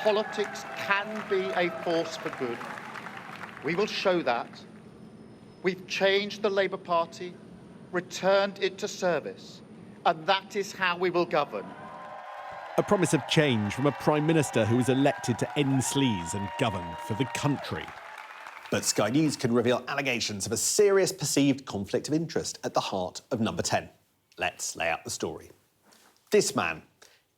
politics can be a force for good. We will show that. We've changed the Labour Party, returned it to service, and that is how we will govern. A promise of change from a Prime Minister who was elected to end sleaze and govern for the country. But Sky News can reveal allegations of a serious perceived conflict of interest at the heart of Number 10. Let's lay out the story. This man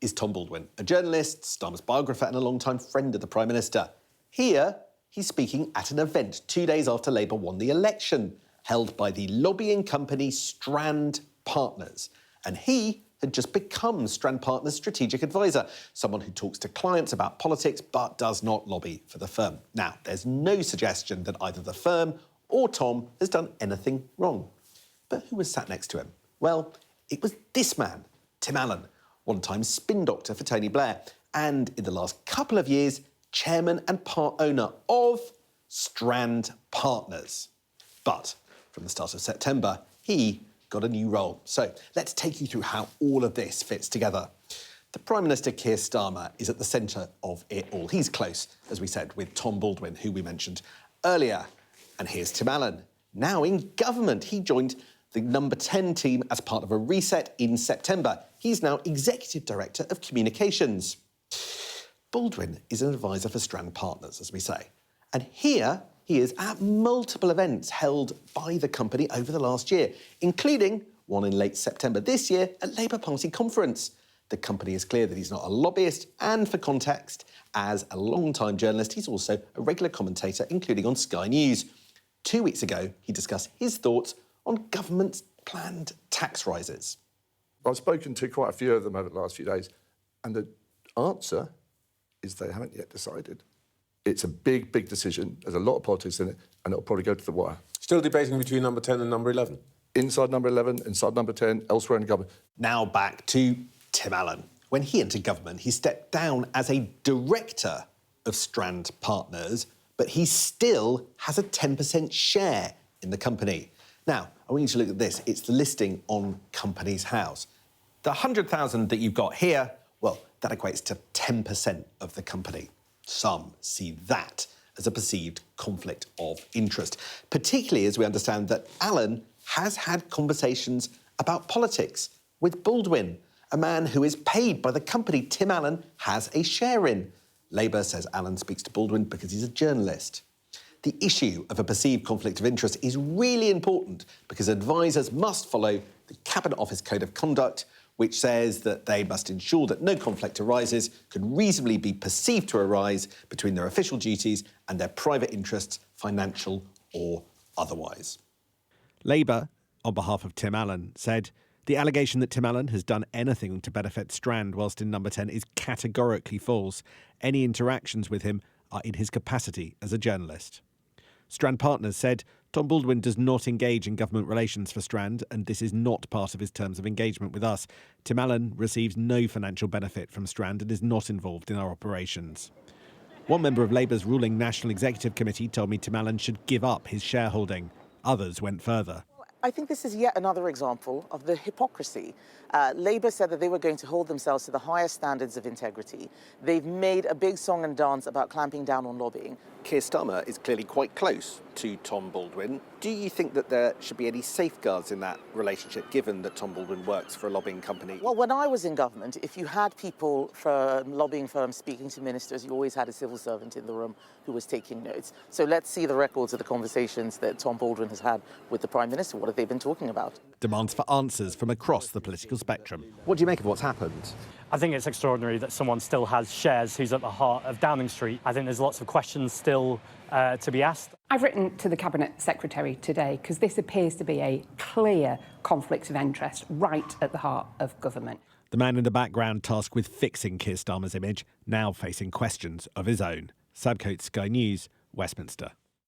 is Tom Baldwin, a journalist, Starmer's biographer and a long-time friend of the Prime Minister. Here, he's speaking at an event 2 days after Labour won the election, held by the lobbying company Strand Partners. And he had just become Strand Partners' strategic advisor, someone who talks to clients about politics but does not lobby for the firm. Now, there's no suggestion that either the firm or Tom has done anything wrong. But who was sat next to him? Well, it was this man, Tim Allan, one-time spin doctor for Tony Blair, and in the last couple of years, chairman and part owner of Strand Partners. But from the start of September, he got a new role. So let's take you through how all of this fits together. The Prime Minister, Keir Starmer, is at the centre of it all. He's close, as we said, with Tom Baldwin, who we mentioned earlier. And here's Tim Allan, now in government. He joined the Number 10 team as part of a reset in September. He's now Executive Director of Communications. Baldwin is an advisor for Strand Partners, as we say. And here he is at multiple events held by the company over the last year, including one in late September this year at Labour Party conference. The company is clear that he's not a lobbyist, and for context, as a long-time journalist, he's also a regular commentator, including on Sky News. 2 weeks ago, he discussed his thoughts on government's planned tax rises. I've spoken to quite a few of them over the last few days, and the answer is they haven't yet decided. It's a big, big decision. There's a lot of politics in it, and it'll probably go to the wire. Still debating between Number 10 and Number 11? Inside Number 11, inside Number 10, elsewhere in the government. Now back to Tim Allan. When he entered government, he stepped down as a director of Strand Partners, but he still has a 10% share in the company. Now, I want you to look at this. It's the listing on Companies House. The 100,000 that you've got here, well, that equates to 10% of the company. Some see that as a perceived conflict of interest, particularly as we understand that Allan has had conversations about politics with Baldwin, a man who is paid by the company Tim Allan has a share in. Labour says Allan speaks to Baldwin because he's a journalist. The issue of a perceived conflict of interest is really important because advisers must follow the Cabinet Office Code of Conduct, which says that they must ensure that no conflict arises, could reasonably be perceived to arise between their official duties and their private interests, financial or otherwise. Labour, on behalf of Tim Allan, said the allegation that Tim Allan has done anything to benefit Strand whilst in Number 10 is categorically false. Any interactions with him are in his capacity as a journalist. Strand Partners said Tom Baldwin does not engage in government relations for Strand, and this is not part of his terms of engagement with us. Tim Allan receives no financial benefit from Strand and is not involved in our operations. One member of Labour's ruling National Executive Committee told me Tim Allan should give up his shareholding. Others went further. I think this is yet another example of the hypocrisy. Labour said that they were going to hold themselves to the highest standards of integrity. They've made a big song and dance about clamping down on lobbying. Keir Starmer is clearly quite close to Tom Baldwin. Do you think that there should be any safeguards in that relationship, given that Tom Baldwin works for a lobbying company? Well, when I was in government, if you had people from lobbying firms speaking to ministers, you always had a civil servant in the room who was taking notes. So let's see the records of the conversations that Tom Baldwin has had with the Prime Minister. What have they been talking about? Demands for answers from across the political spectrum. What do you make of what's happened? I think it's extraordinary that someone still has shares who's at the heart of Downing Street. I think there's lots of questions still to be asked. I've written to the Cabinet Secretary today because this appears to be a clear conflict of interest right at the heart of government. The man in the background tasked with fixing Keir Starmer's image, now facing questions of his own. Sam Coates, Sky News, Westminster.